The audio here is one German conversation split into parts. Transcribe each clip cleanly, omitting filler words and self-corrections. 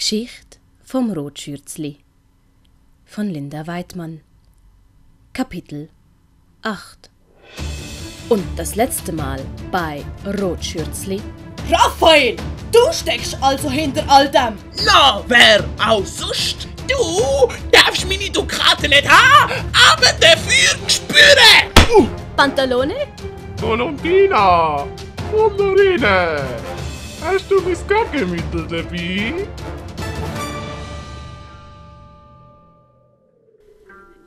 Geschichte vom Rotschürzli von Linda Weidmann. Kapitel 8. Und das letzte Mal bei Rotschürzli. Raphael, du steckst also hinter all dem? Na, wer auch sonst? Du darfst meine Dukaten nicht haben, aber dafür spüren! Pantalone? Colombina, komm da rein! Hast du mein Gegenmittel dabei?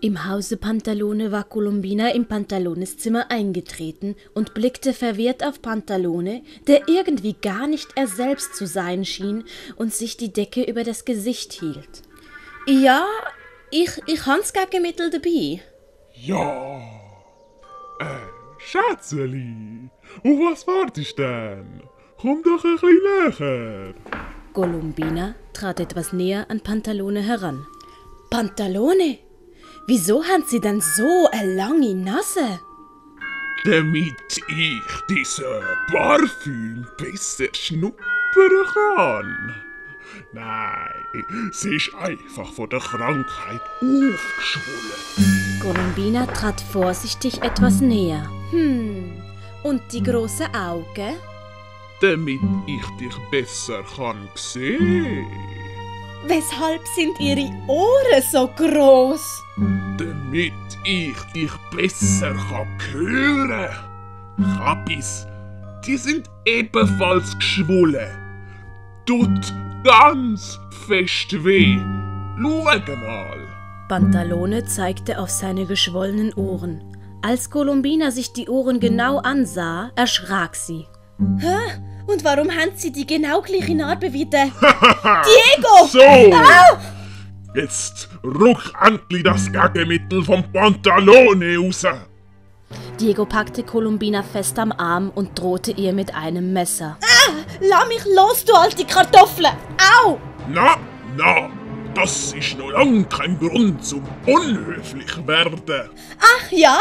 Im Hause Pantalone war Colombina im Pantalones Zimmer eingetreten und blickte verwirrt auf Pantalone, der irgendwie gar nicht er selbst zu sein schien und sich die Decke über das Gesicht hielt. Ja, ich hab's Gegenmittel dabei. Ja. Schätzeli, auf was wartest du denn? Komm doch ein bisschen näher. Colombina trat etwas näher an Pantalone heran. Pantalone? Wieso haben Sie denn so eine lange Nase? Damit ich diese Parfüm besser schnuppern kann. Nein, sie ist einfach von der Krankheit aufgeschwollen. Colombina trat vorsichtig etwas näher. Und die grossen Augen? Damit ich dich besser kann sehen. Weshalb sind ihre Ohren so groß? Damit ich dich besser kann hören. Kabis, die sind ebenfalls geschwollen. Tut ganz fest weh. Schau mal. Pantalone zeigte auf seine geschwollenen Ohren. Als Colombina sich die Ohren genau ansah, erschrak sie. Hä? Und warum haben sie die genau gleiche Narbe wie der Diego? So! Jetzt ruck endlich das Gegenmittel vom Pantalone raus. Diego packte Colombina fest am Arm und drohte ihr mit einem Messer. Lass mich los, du alte Kartoffel! Au! Na, das ist noch lang kein Grund zum unhöflich werden. Ach ja?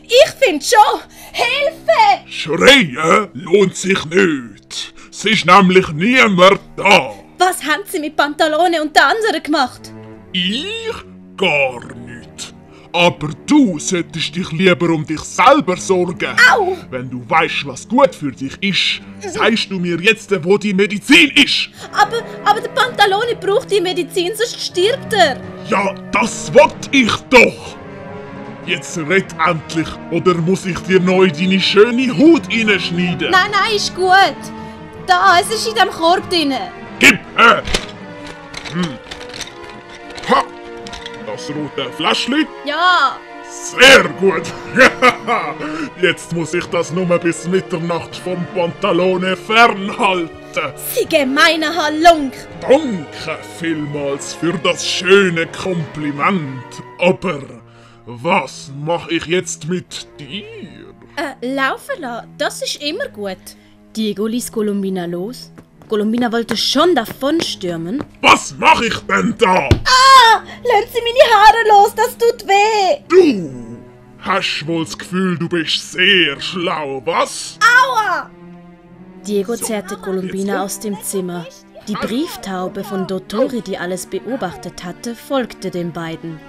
Ich find schon! Hilfe! Schreien lohnt sich nicht. Es ist nämlich niemand da. Was haben sie mit Pantalone und den anderen gemacht? Ich? Gar nicht. Aber du solltest dich lieber um dich selber sorgen. Au! Wenn du weißt, was gut für dich ist, sagst du mir jetzt, wo die Medizin ist. Aber der Pantalone braucht die Medizin, sonst stirbt er. Ja, das wollte ich doch. Jetzt red endlich, oder muss ich dir neu deine schöne Haut reinschneiden? Nein, ist gut. Da, es ist in dem Korb drin. Gib her! Ha! Das rote Fläschchen? Ja. Sehr gut! Jetzt muss ich das nur bis Mitternacht vom Pantalone fernhalten. Sie gemeiner Halunk. Danke vielmals für das schöne Kompliment. Aber was mache ich jetzt mit dir? Laufen lassen, das ist immer gut. Diego ließ Colombina los. Colombina wollte schon davonstürmen. Was mache ich denn da? Lassen Sie meine Haare los, das tut weh. Du hast wohl das Gefühl, du bist sehr schlau, was? Aua! Diego zerrte Colombina aus dem Zimmer. Die Brieftaube von Dottore, die alles beobachtet hatte, folgte den beiden.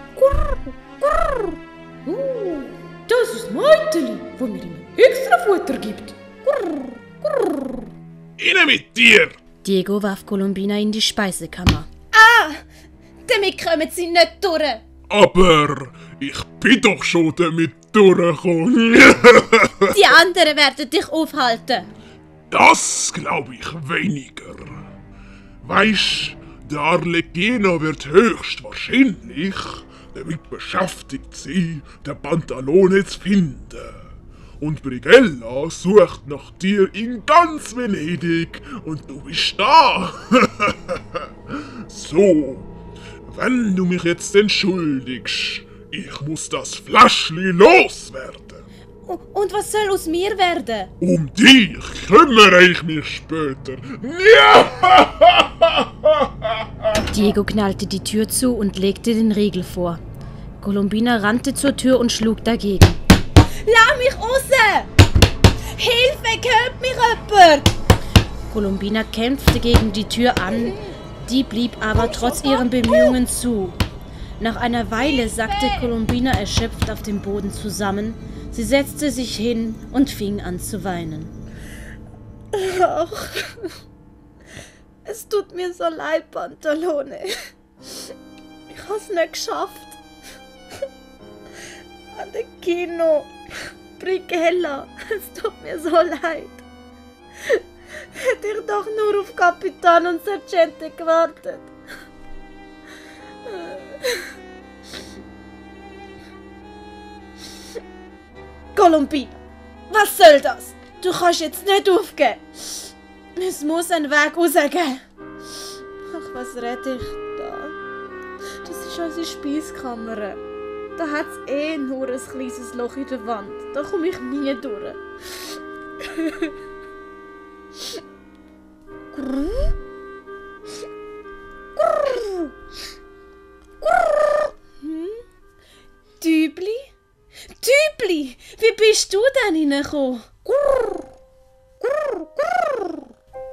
Das ist Meuteli, wo mir immer extra Futter gibt. Inne mit dir! Diego warf Colombina in die Speisekammer. Damit kommen sie nicht durch. Aber ich bin doch schon damit durchgekommen. Die anderen werden dich aufhalten. Das glaube ich weniger. Weisst, der Arlecchino wird höchstwahrscheinlich damit beschäftigt sein, den Pantalone zu finden. Und Brigella sucht nach dir in ganz Venedig und du bist da. So, wenn du mich jetzt entschuldigst, ich muss das Fläschli loswerden. Und was soll aus mir werden? Um dich kümmere ich mich später. Diego knallte die Tür zu und legte den Riegel vor. Colombina rannte zur Tür und schlug dagegen. Lass mich raus! Hilfe, hört mich jemand! Colombina kämpfte gegen die Tür an, Die blieb aber trotz ihren Bemühungen zu. Nach einer Weile sackte Columbina erschöpft auf dem Boden zusammen. Sie setzte sich hin und fing an zu weinen. Ach, es tut mir so leid, Pantalone. Ich hab's nicht geschafft. An der Kino. Brighella, es tut mir so leid. Hätte ich doch nur auf Kapitan und Sergeante gewartet. Columbina, was soll das? Du kannst jetzt nicht aufgeben. Es muss einen Weg rausgeben. Ach, was rede ich da? Das ist unsere Speiskammer. Da hat es nur ein kleines Loch in der Wand. Da komme ich nie durch. Tübli? Tübli, wie bist du denn hineingekommen?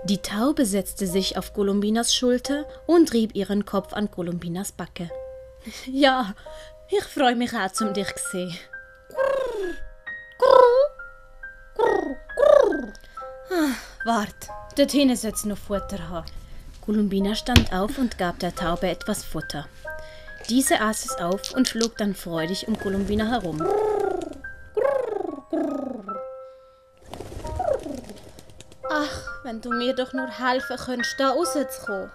Die Taube setzte sich auf Columbinas Schulter und rieb ihren Kopf an Columbinas Backe. Ja, ich freue mich auch, um dich zu sehen. Wart, dort hinten sollte es noch Futter haben. Columbina stand auf und gab der Taube etwas Futter. Diese aß es auf und flog dann freudig um Columbina herum. Ach, wenn du mir doch nur helfen könntest, da rauszukommen.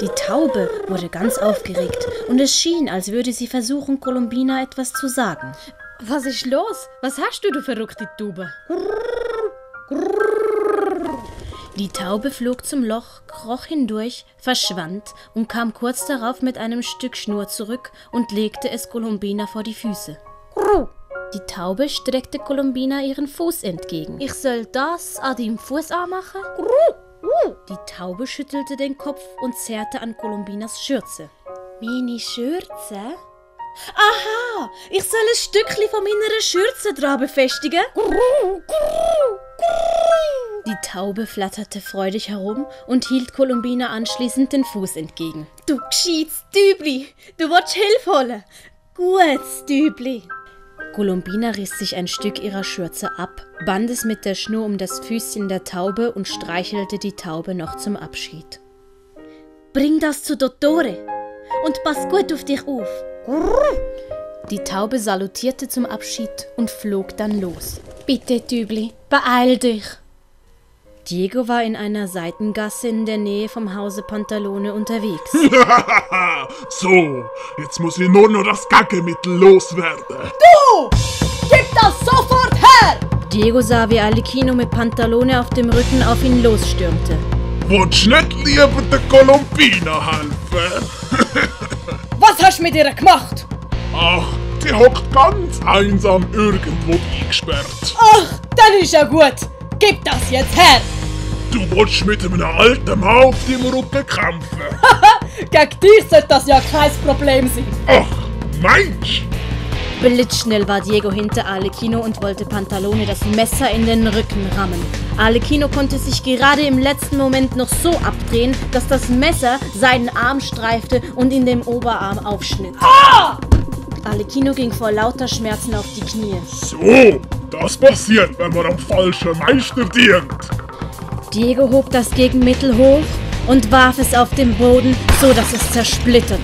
Die Taube wurde ganz aufgeregt und es schien, als würde sie versuchen, Columbina etwas zu sagen. Was ist los? Was hast du verrückte Taube? Die Taube flog zum Loch, kroch hindurch, verschwand und kam kurz darauf mit einem Stück Schnur zurück und legte es Columbina vor die Füße. Die Taube streckte Columbina ihren Fuß entgegen. Ich soll das an deinem Fuß anmachen? Die Taube schüttelte den Kopf und zerrte an Columbinas Schürze. Meine Schürze? Aha, ich soll ein Stückchen von meiner Schürze dran befestigen. Die Taube flatterte freudig herum und hielt Columbina anschließend den Fuß entgegen. Du gescheites Tübli, du willst Hilfe holen. Gutes Tübli. Columbina riss sich ein Stück ihrer Schürze ab, band es mit der Schnur um das Füßchen der Taube und streichelte die Taube noch zum Abschied. Bring das zu Dottore und pass gut auf dich auf. Die Taube salutierte zum Abschied und flog dann los. Bitte, Tübli, beeil dich! Diego war in einer Seitengasse in der Nähe vom Hause Pantalone unterwegs. So, jetzt muss ich nur noch das Gaggemittel loswerden. Du! Gib das sofort her! Diego sah, wie Alecchino mit Pantalone auf dem Rücken auf ihn losstürmte. Willst du nicht lieber der Columbina helfen? Was hast du mit ihr gemacht? Ach, die hockt ganz einsam irgendwo eingesperrt. Ach, dann ist ja gut. Gib das jetzt her! Du willst mit einem alten Mann auf deinem Rücken kämpfen? Gegen dich sollte das ja kein Problem sein. Ach, meinst du? Blitzschnell war Diego hinter Alecchino und wollte Pantalone das Messer in den Rücken rammen. Alecchino konnte sich gerade im letzten Moment noch so abdrehen, dass das Messer seinen Arm streifte und in dem Oberarm aufschnitt. Ah! Alecchino ging vor lauter Schmerzen auf die Knie. So, das passiert, wenn man am falschen Meister dient. Diego hob das Gegenmittel hoch und warf es auf den Boden, so dass es zersplitterte.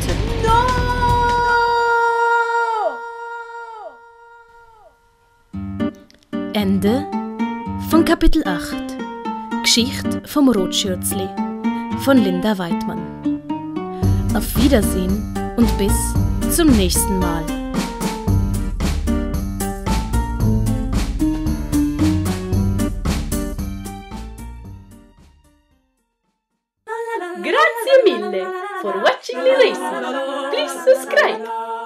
Ende von Kapitel 8. Geschichte vom Rotschürzli von Linda Weidmann. Auf Wiedersehen und bis zum nächsten Mal. Grazie mille for watching the lesson. Please subscribe.